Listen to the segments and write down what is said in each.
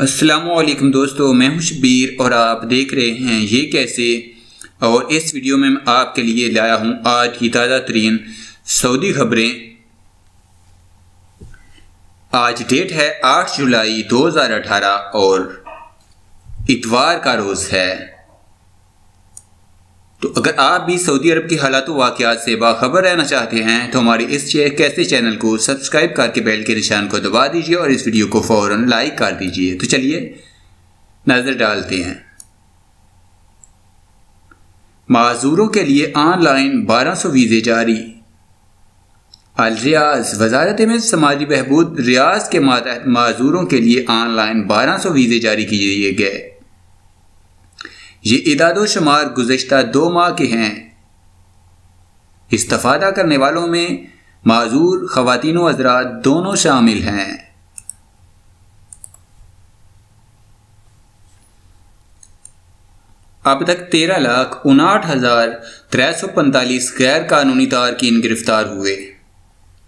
अस्सलामुअलैकुम दोस्तों, मैं हूं शबीर और आप देख रहे हैं ये कैसे। और इस वीडियो में मैं आपके लिए लाया हूं आज की ताज़ा तरीन सऊदी खबरें। आज डेट है 8 जुलाई 2018 और इतवार का रोज़ है। तो अगर आप भी सऊदी अरब के हालात व वाक़यात से बाखबर रहना चाहते हैं तो हमारे इस कैसे चैनल को सब्सक्राइब करके बेल के निशान को दबा दीजिए और इस वीडियो को फ़ौरन लाइक कर दीजिए। तो चलिए नज़र डालते हैं। माजूरों के लिए ऑनलाइन 1200 वीज़े जारी। अल रियाज वजारत में समाजी बहबूद रियाज के मातहत माजूरों के लिए ऑनलाइन 1200 वीज़े जारी किए गए। ये इदादो शुमार गुज़श्ता 2 माह के हैं। इस्तिफ़ादा करने वालों में माजूर ख़वातीन व हज़रात दोनों शामिल हैं। अब तक 13,59,345 गैर कानूनी तारकीन गिरफ्तार हुए।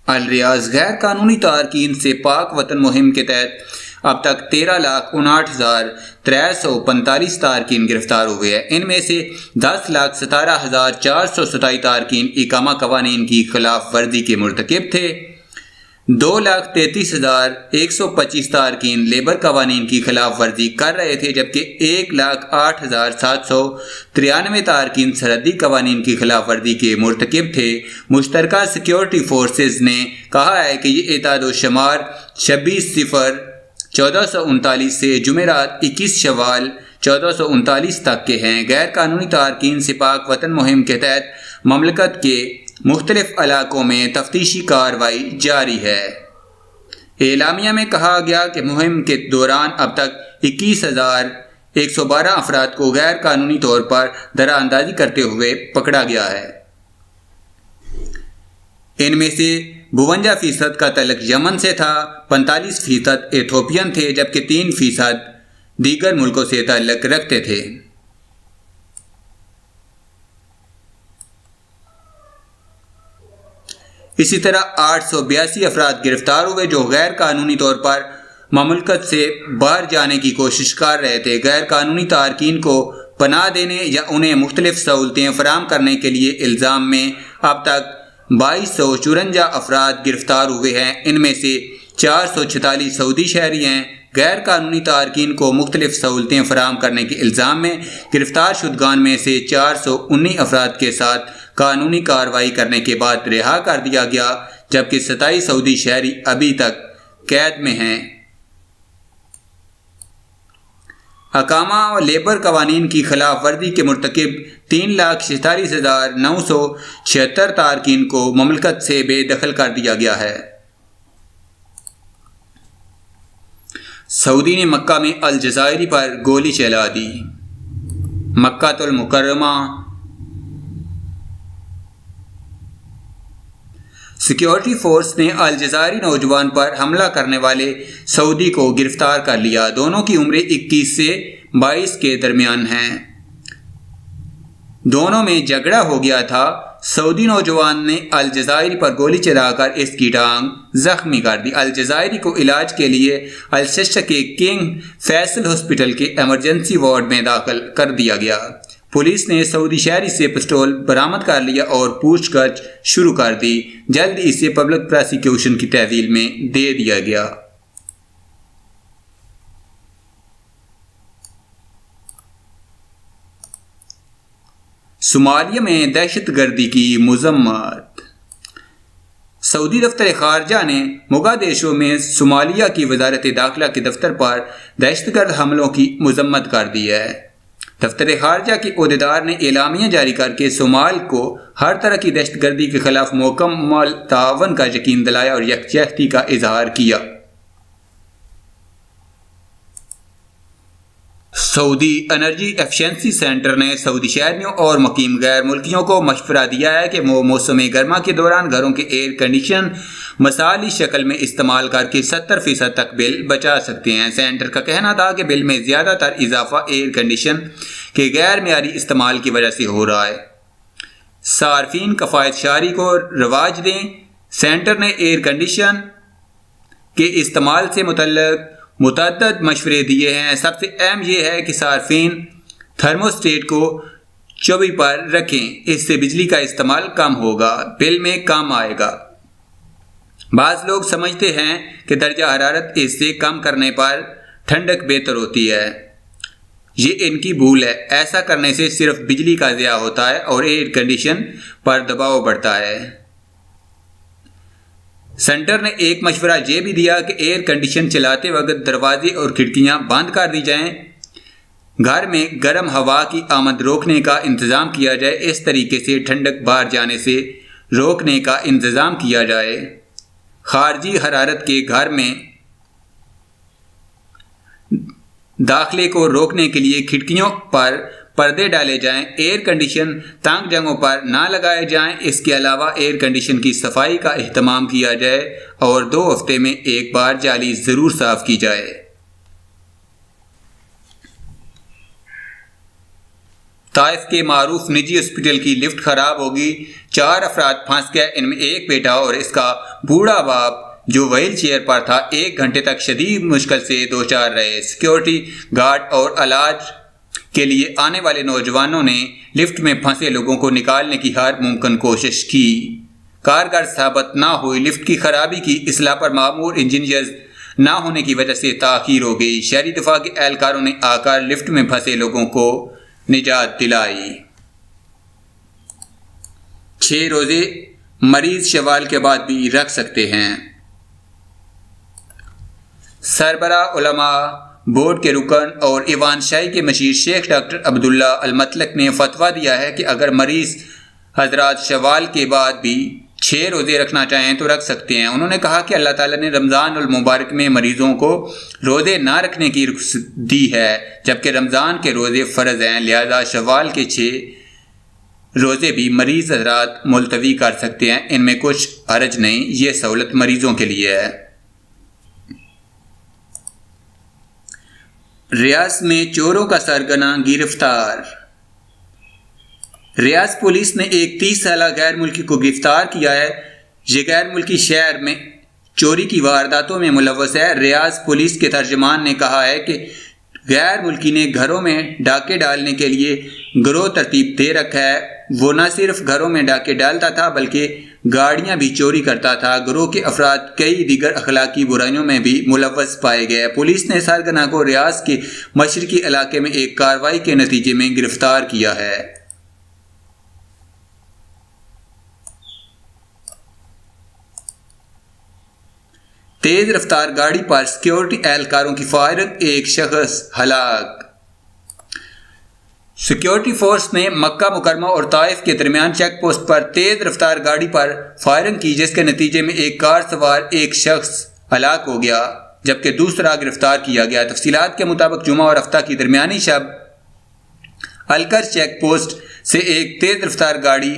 अल रियाज गैर कानूनी तारकीन से पाक वतन मुहिम के तहत अब तक 13,59,345 तारकीन गिरफ्तार हुए हैं। इनमें से 10,17,427 तारकीन इकामा कवानीन की खिलाफ वर्जी के मुर्तकिब थे। 2,33,125 तारकीन लेबर कवानीन की खिलाफ वर्जी कर रहे थे, जबकि 1,08,793 तारकीन सरहदी कवानीन की खिलाफ वर्जी के मुर्तकिब थे। मुश्तरका सिक्योरिटी फोर्सेज ने कहा है कि ये एतादो शुमार 26/0/1439 से जुमेरात 21 शवाल 1439 तक के हैं। गैर कानूनी तारकीन से पाक वतन मुहिम के तहत ममलकत के मुख्तलिफ इलाकों में तफ्तीशी कार्रवाई जारी है। एलामिया में कहा गया कि मुहिम के दौरान अब तक 21,112 अफराद को गैर कानूनी तौर पर दराअंदाजी करते हुए पकड़ा गया है। इनमें से 52% का तल्लुक यमन से था, 45% एथोपियन थे, जबकि 3% दीगर मुल्कों से तल्लुक रखते थे। इसी तरह 882 अफराद गिरफ्तार हुए जो गैर कानूनी तौर पर ममलकत से बाहर जाने की कोशिश कर रहे थे। गैर कानूनी तारकीन को पनाह देने या उन्हें मुख्तलिफ सहूलतें फराहम करने के लिए इल्ज़ाम में अब तक 2254 अफराद गिरफ्तार हुए हैं। इनमें से 446 सऊदी शहरी हैं। गैर कानूनी तारकीन को मुख्तलिफ सहूलतें फराहम करने के इल्ज़ाम में गिरफ्तार शुदगान में से 419 अफराद के साथ कानूनी कार्रवाई करने के बाद रिहा कर दिया गया, जबकि 27 सऊदी शहरी अभी तक कैद में हैं। अकामा व लेबर कवानीन की खिलाफ वर्जी के मुर्तकिब 3,46,976 तारकीन को ममलकत से बेदखल कर दिया गया है। सऊदी ने मक्का में अल जज़ायरी पर गोली चला दी। मक्कातुल मुकर्रमा सिक्योरिटी फोर्स ने अल जज़ायरी नौजवान पर हमला करने वाले सऊदी को गिरफ्तार कर लिया। दोनों की उम्रें 21 से 22 के दरमियान हैं। दोनों में झगड़ा हो गया था। सऊदी नौजवान ने अल जज़ायरी पर गोली चलाकर इसकी टांग जख्मी कर दी। अल जज़ायरी को इलाज के लिए अल शश के किंग फैसल हॉस्पिटल के एमरजेंसी वार्ड में दाखिल कर दिया गया। पुलिस ने सऊदी शहरी से पिस्तौल बरामद कर लिया और पूछताछ शुरू कर दी। जल्द इसे पब्लिक प्रोसिक्यूशन की तहवील में दे दिया गया। सोमालिया में दहशतगर्दी की मज़म्मत। सऊदी दफ्तर खारजा ने मोगादिशु में सोमालिया की वजारत दाखिला के दफ्तर पर दहशतगर्द हमलों की मज़म्मत कर दी है। दफ्तर खारजा के ओहदेदार ने एलामिया जारी करके सोमाल को हर तरह की दहशतगर्दी के खिलाफ मुकम्मल तावन का यकीन दिलाया और यकजहती का इजहार किया। सऊदी एनर्जी एफिशिएंसी सेंटर ने सऊदी शहरियों और मुकीम गैर मुल्कियों को मशवरा दिया है कि वो मौसम गर्मा के दौरान घरों के एयर कंडीशन मसाली शक्ल में इस्तेमाल करके 70% तक बिल बचा सकते हैं। सेंटर का कहना था कि बिल में ज़्यादातर इजाफा एयर कंडीशन के गैर मेयारी इस्तेमाल की वजह से हो रहा है। सार्फिन कफ़ायत शारी को रवाज दें। सेंटर ने एयर कंडीशन के इस्तेमाल से मुतल्लिक मुतअद्दिद मशवरे दिए हैं। सबसे अहम यह है कि सार्फिन थर्मोस्टेट को 24 पर रखें, इससे बिजली का इस्तेमाल कम होगा, बिल में कम आएगा। बाज़ लोग समझते हैं कि दर्जा हरारत इससे कम करने पर ठंडक बेहतर होती है। ये इनकी भूल है। ऐसा करने से सिर्फ बिजली का ज़िया होता है और एयर कंडीशन पर दबाव बढ़ता है। सेंटर ने एक मशवरा ये भी दिया कि एयर कंडीशन चलाते वक्त दरवाजे और खिड़कियां बंद कर दी जाएं, घर में गर्म हवा की आमद रोकने का इंतज़ाम किया जाए, इस तरीके से ठंडक बाहर जाने से रोकने का इंतज़ाम किया जाए। खारजी हरारत के घर में दाखिले को रोकने के लिए खिड़कियों पर पर्दे डाले जाएं, एयर कंडीशन तंग जगहों पर ना लगाए जाएं। इसके अलावा एयर कंडीशन की सफाई का एहतमाम किया जाए और 2 हफ्ते में एक बार जाली ज़रूर साफ की जाए। ताइफ के मारूफ निजी हॉस्पिटल की लिफ्ट खराब होगी, 4 अफराद फंस गए, इनमें एक बेटा और इसका बूढ़ा बाप जो व्हील चेयर पर था 1 घंटे तक शदीद मुश्किल से दो चार रहे। सिक्योरिटी गार्ड और इलाज के लिए आने वाले नौजवानों ने लिफ्ट में फंसे लोगों को निकालने की हर मुमकिन कोशिश की, कारगर साबित ना हुई। लिफ्ट की खराबी की इस्लाह पर मामूर इंजीनियर्स ना होने की वजह से ताखीर हो गई। शहरी दिफा के एहलकारों ने आकर लिफ्ट में फंसे लोगों को निजात दिलाई। 6 रोजे मरीज शवाल के बाद भी रख सकते हैं। सरबरा उलमा बोर्ड के रुकन और ईवान शाही के मशीर शेख डॉक्टर अब्दुल्ला अल मतलक ने फतवा दिया है कि अगर मरीज हजरात शवाल के बाद भी 6 रोज़े रखना चाहें तो रख सकते हैं। उन्होंने कहा कि अल्लाह ताला ने रमज़ान उल मुबारक में मरीज़ों को रोज़े ना रखने की रुख्सत दी है, जबकि रमज़ान के रोज़े फ़र्ज़ हैं, लिहाजा शवाल के 6 रोज़े भी मरीज़ हजरात मुलतवी कर सकते हैं। इनमें कुछ हरज नहीं, ये सहूलत मरीज़ों के लिए है। रियाज में चोरों का सरगना गिरफ्तार। रियाज पुलिस ने एक 30 साला गैर मुल्की को गिरफ्तार किया है। ये गैर मुल्की शहर में चोरी की वारदातों में मुलव्वस है। रियाज पुलिस के तर्जमान ने कहा है कि गैर मुल्की ने घरों में डाके डालने के लिए गिरोह तरतीब दे रखा है। वो न सिर्फ घरों में डाके डालता था बल्कि गाड़ियां भी चोरी करता था। गिरोह के अफराद कई दीगर अखलाकी बुराइयों में भी मुलव्वस पाए गए। पुलिस ने सरगना को रियाज के मशरकी इलाके में एक कार्रवाई के नतीजे में गिरफ्तार किया है। तेज रफ्तार गाड़ी पर सिक्योरिटी एहलकारों की फायरिंग, एक शख्स हलाक। सिक्योरिटी फोर्स ने मक्का मुकरमा और ताइफ के दरमियान चेक पोस्ट पर तेज रफ्तार गाड़ी पर फायरिंग की, जिसके नतीजे में एक कार सवार एक शख्स हलाक हो गया जबकि दूसरा गिरफ्तार किया गया। तफसीलात के मुताबिक जुमा और हफ्ता की दरमियानी शब अलकर चेक पोस्ट से एक तेज रफ्तार गाड़ी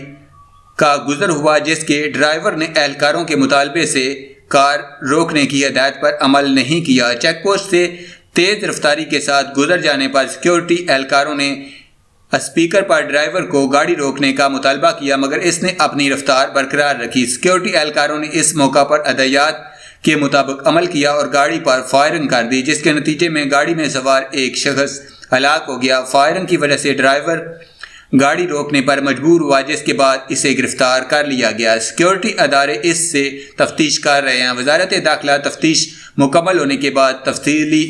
का गुजर हुआ, जिसके ड्राइवर ने एहलकारों के मुतालबे से कार रोकने की हिदायत पर अमल नहीं किया। चेक पोस्ट से तेज रफ्तारी के साथ गुजर जाने पर सिक्योरिटी एहलकारों ने स्पीकर पर ड्राइवर को गाड़ी रोकने का मुतालबा किया, मगर इसने अपनी रफ्तार बरकरार रखी। सिक्योरिटी एहलकारों ने इस मौका पर हदायत के मुताबिक अमल किया और गाड़ी पर फायरिंग कर दी, जिसके नतीजे में गाड़ी में सवार एक शख्स हलाक हो गया। फायरिंग की वजह से ड्राइवर गाड़ी रोकने पर मजबूर हुआ, जिसके बाद इसे गिरफ्तार कर लिया गया। सिक्योरिटी अदारे इससे तफ्तीश कर रहे हैं। वजारत दाखिला तफ्तीश मुकम्मल होने के बाद तफसीली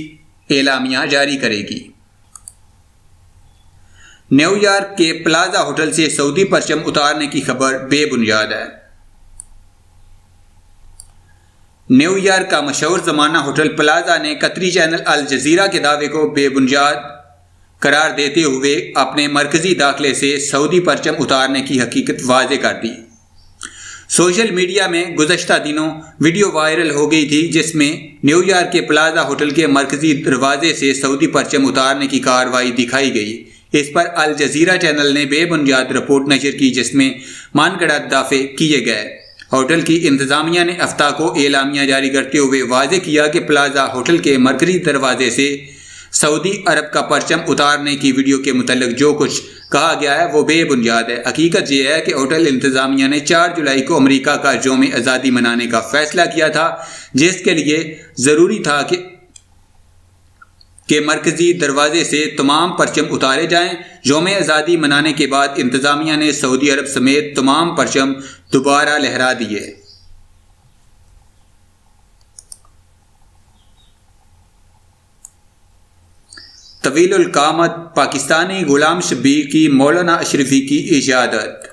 एलामिया जारी करेगी। न्यूयॉर्क के प्लाजा होटल से सऊदी परचम उतारने की खबर बेबुनियाद है। न्यूयॉर्क का मशहूर जमाना होटल प्लाजा ने कतरी चैनल अल जजीरा के दावे को बेबुनियाद करार देते हुए अपने मरकजी दाखिले से सऊदी परचम उतारने की हकीकत वाज़े कर दी। सोशल मीडिया में गुज़श्ता दिनों वीडियो वायरल हो गई थी, जिसमें न्यूयॉर्क के प्लाजा होटल के मरकजी दरवाजे से सऊदी परचम उतारने की कार्रवाई दिखाई गई। इस पर अल जजीरा चैनल ने बेबुनियाद रिपोर्ट नशर की, जिसमें मनगढ़ंत दावे किए गए। होटल की इंतजामिया ने अफ्ताह को एलामिया जारी करते हुए वाज़े किया कि प्लाजा होटल के मरकजी दरवाजे से सऊदी अरब का परचम उतारने की वीडियो के मुतल्लिक जो कुछ कहा गया है वो बेबुनियाद है। हकीकत यह है कि होटल इंतजामिया ने 4 जुलाई को अमेरिका का यौम आज़ादी मनाने का फैसला किया था, जिसके लिए ज़रूरी था कि के मरकजी दरवाजे से तमाम परचम उतारे जाएं। यौम आज़ादी मनाने के बाद इंतज़ामिया ने सऊदी अरब समेत तमाम परचम दोबारा लहरा दिए। तवीलुल कामत पाकिस्तानी गुलाम शब्बीर की मौलाना अशरफी की इजाज़त।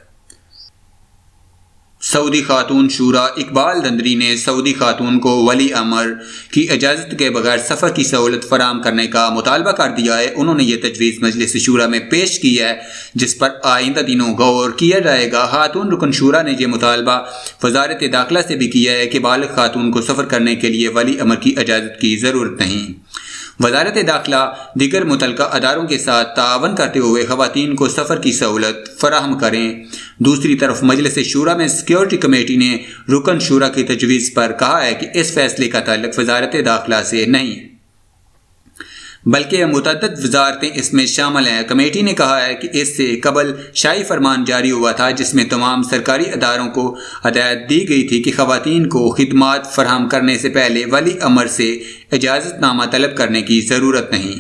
सऊदी खातून शूरा इकबाल दंदरी ने सऊदी खातून को वली अमर की इजाज़त के बगैर सफ़र की सहूलत फराम करने का मुतालबा कर दिया है। उन्होंने ये तजवीज़ मजलिस शूरा में पेश की है, जिस पर आइंदा दिनों गौर किया जाएगा। खातून रुकन शूरा ने यह मुतालबा वजारत दाखिला से भी किया है कि बालिग खातून को सफ़र करने के लिए वली अमर की इजाज़त की ज़रूरत नहीं। वजारत दाखिला दीगर मुतल्लिका अदारों के साथ ताअवन करते हुए ख़वातीन को सफ़र की सहूलत फराहम करें। दूसरी तरफ मजलिस शूरा में सिक्योरिटी कमेटी ने रुकन शूरा की तजवीज़ पर कहा है कि इस फैसले का ताल्लुक वजारत दाखिला से नहीं, बल्कि मुतअद्दिद वजारतें इसमें शामिल हैं। कमेटी ने कहा है कि इससे कबल शाही फरमान जारी हुआ था, जिसमें तमाम सरकारी अदारों को हदायत दी गई थी कि ख़वातीन को खिदमात फराहम करने से पहले वली अमर से इजाज़तनामा तलब करने की ज़रूरत नहीं।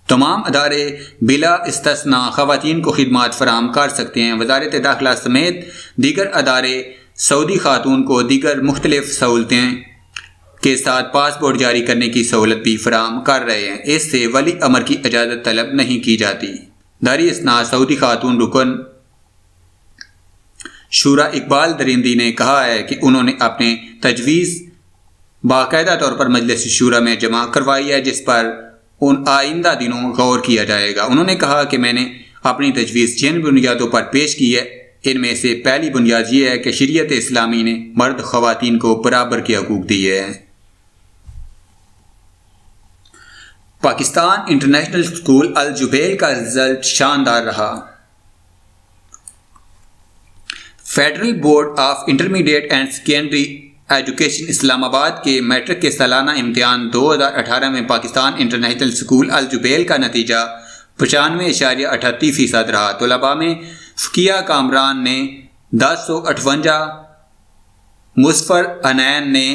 तमाम अदारे बिला इस्तिस्ना ख़वातीन को खिदमात फराहम कर सकते हैं। वजारत दाखिला समेत दीगर अदारे सऊदी खातून को दीगर मुख्तलिफ सहूलतें के साथ पासपोर्ट जारी करने की सहूलत भी फराहम कर रहे हैं। इससे वली अमर की इजाज़त तलब नहीं की जाती। दारी इसना सऊदी खातून रुकन शूरा इकबाल दरिंदी ने कहा है कि उन्होंने अपने तजवीज़ बाकायदा तौर पर मजलिस शूरा में जमा करवाई है, जिस पर उन आइंदा दिनों गौर किया जाएगा। उन्होंने कहा कि मैंने अपनी तजवीज़ जिन बुनियादों पर पेश की है, इनमें से पहली बुनियाद ये है कि शरीयत इस्लामी ने मर्द ख़वातीन को बराबर के हकूक़ दिए हैं। Pakistan International School Al Jubail का रिजल्ट शानदार रहा। Federal Board of Intermediate and Secondary Education Islamabad के मैट्रिक के सालाना इम्तिहान 2018 में Pakistan International School Al Jubail का नतीजा 95.38% रहा। तलबा में फ़किया कामरान ने 1058, मुज़फ़र अनैन ने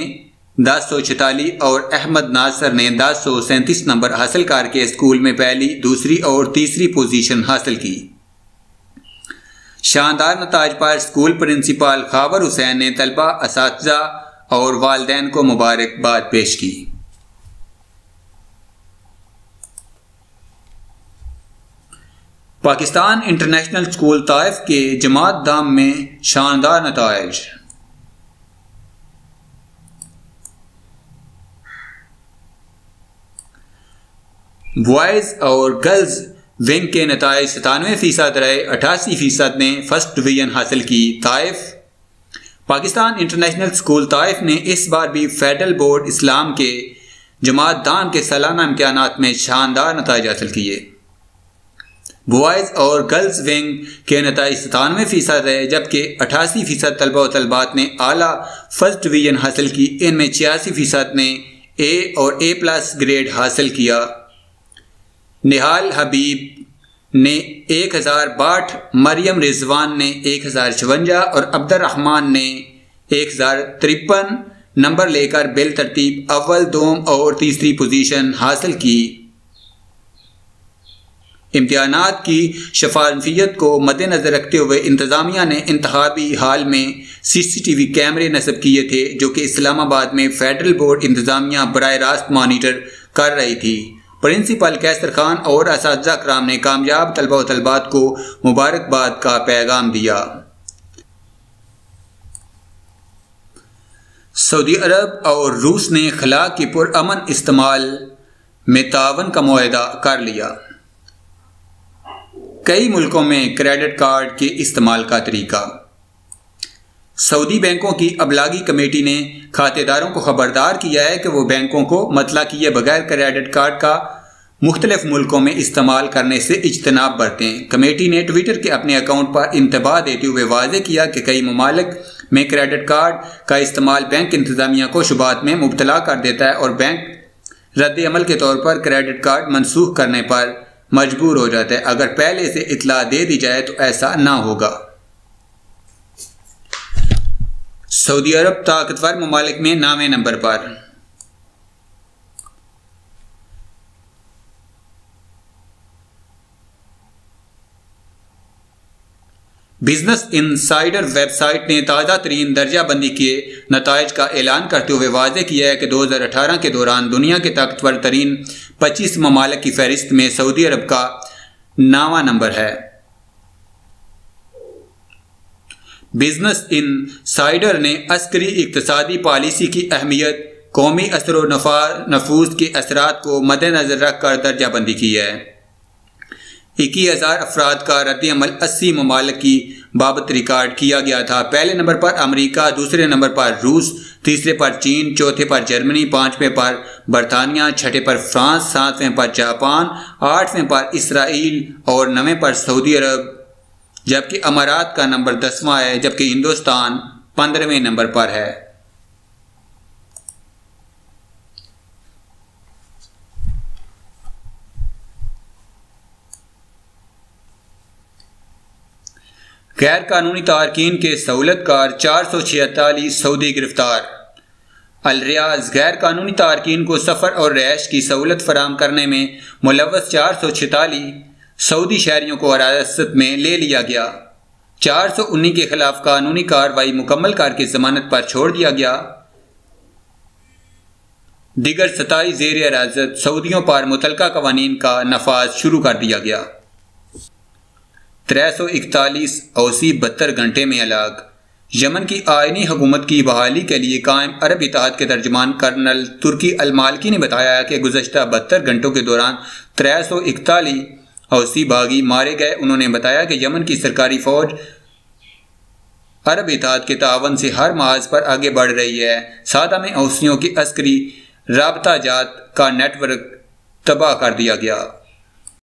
1046 और अहमद नासर ने 1037 नंबर हासिल करके स्कूल में पहली, दूसरी और तीसरी पोजीशन हासिल की। शानदार नताज पर स्कूल प्रिंसिपल खावर हुसैन ने तलबा, असातिज़ा और वालिदैन को मुबारकबाद पेश की। पाकिस्तान इंटरनेशनल स्कूल ताइफ के जमात दाम में शानदार नताइज। बॉयज़ और गर्ल्स विंग के नताइज 97% रहे, 88% ने फर्स्ट डिवीज़न हासिल की। Taif Pakistan International school Taif ने इस बार भी फेडरल बोर्ड इस्लाम के जमात दाम के सालाना इम्तिहानात में शानदार नताइज हासिल किए। बॉयज़ और गर्ल्स विंग के नताइज 97% रहे, जबकि 88% तलबा व तलबात ने आला फर्स्ट डिवीज़न हासिल की। इनमें 86% ने ए और A+ ग्रेड हासिल किया। निहाल हबीब ने 1062, मरियम रिजवान ने 1056 और अब्दुर्रहमान ने 1053 नंबर लेकर बिल तरतीब अव्वल, दोम और तीसरी पोजीशन हासिल की। इम्तिहानात की शफाफियत को मद्देनजर रखते हुए इंतज़ामिया ने इंतखाबी हाल में CCTV कैमरे नस्ब किए थे, जो कि इस्लामाबाद में फेडरल बोर्ड इंतज़ामिया बराह रास्त मॉनिटर कर रही थी। प्रिंसिपल कैसर खान और असातिज़ा कराम ने कामयाब तलबा व तलबात को मुबारकबाद का पैगाम दिया। सऊदी अरब और रूस ने खला के पुरअमन इस्तेमाल में तावन का मुआहदा कर लिया। कई मुल्कों में क्रेडिट कार्ड के इस्तेमाल का तरीका। सऊदी बैंकों की अबलागी कमेटी ने खातेदारों को खबरदार किया है कि वो बैंकों को मतला किए बगैर क्रेडिट कार्ड का मुख्तलिफ मुल्कों में इस्तेमाल करने से इज्तनाब बरतें। कमेटी ने ट्विटर के अपने अकाउंट पर इंतबाह देते हुए वाज़ेह किया कि कई ममालिक में क्रेडिट कार्ड का इस्तेमाल बैंक इंतज़ामिया को शुबात में मुब्तला कर देता है और बैंक रद्द अमल के तौर पर क्रेडिट कार्ड मनसूख करने पर मजबूर हो जाता है। अगर पहले से इत्तला दे दी जाए तो ऐसा ना होगा। सऊदी अरब ताकतवर ममालिक में 9वें नंबर पर। बिजनेस इनसाइडर वेबसाइट ने ताज़ा तरीन दर्जा बंदी के नताइज का ऐलान करते हुए वाज़ेह किया है कि 2018 के दौरान दुनिया के ताकतवर तरीन 25 ममालिक की फहरिस्त में सऊदी अरब का 9वां नंबर है। बिजनेस इनसाइडर ने अस्करी इक्तसादी पॉलिसी की अहमियत, कौमी असर व नफूज के असरात को मद्देनजर रखकर दर्जा बंदी की है। 21,000 अफराद का रद्द-ए-अमल 80 ममालिक की बाबत रिकॉर्ड किया गया था। पहले नंबर पर अमेरिका, दूसरे नंबर पर रूस, तीसरे पर चीन, चौथे पर जर्मनी, पाँचवें पर बरतानिया, छठे पर फ्रांस, सातवें पर जापान, आठवें पर इसराइल और 9वें पर सऊदी अरब, जबकि अमारात का नंबर 10वां है, जबकि हिंदुस्तान 15वें नंबर पर है। गैर कानूनी तारकीन के सहूलतकार 446 सऊदी गिरफ्तार। अल-रियाज़ गैर कानूनी तारकीन को सफ़र और रहायश की सहूलत फराहम करने में मुलव्वस 446 सऊदी शहरियों को हिरासत में ले लिया गया। 419 के खिलाफ कानूनी कार्रवाई मुकम्मल करके जमानत पर छोड़ दिया गया। दीगर 27 ज़ेर हिरासत सऊदियों पर मुतलका कवानीन का नफाज शुरू कर दिया गया। 341 औसी 72 घंटे में हलाक। यमन की आइनी हुकूमत की बहाली के लिए कायम अरब इत्तेहाद के तर्जमान कर्नल तुर्की अल मालिकी ने बताया कि गुज़श्ता 72 घंटों के दौरान 341 औसी बागी मारे गए। उन्होंने बताया कि यमन की सरकारी फौज अरब इत्तेहाद के तावन से हर महाज पर आगे बढ़ रही है। सादा में औसियों की अस्करी राबता जात का नेटवर्क तबाह कर दिया गया।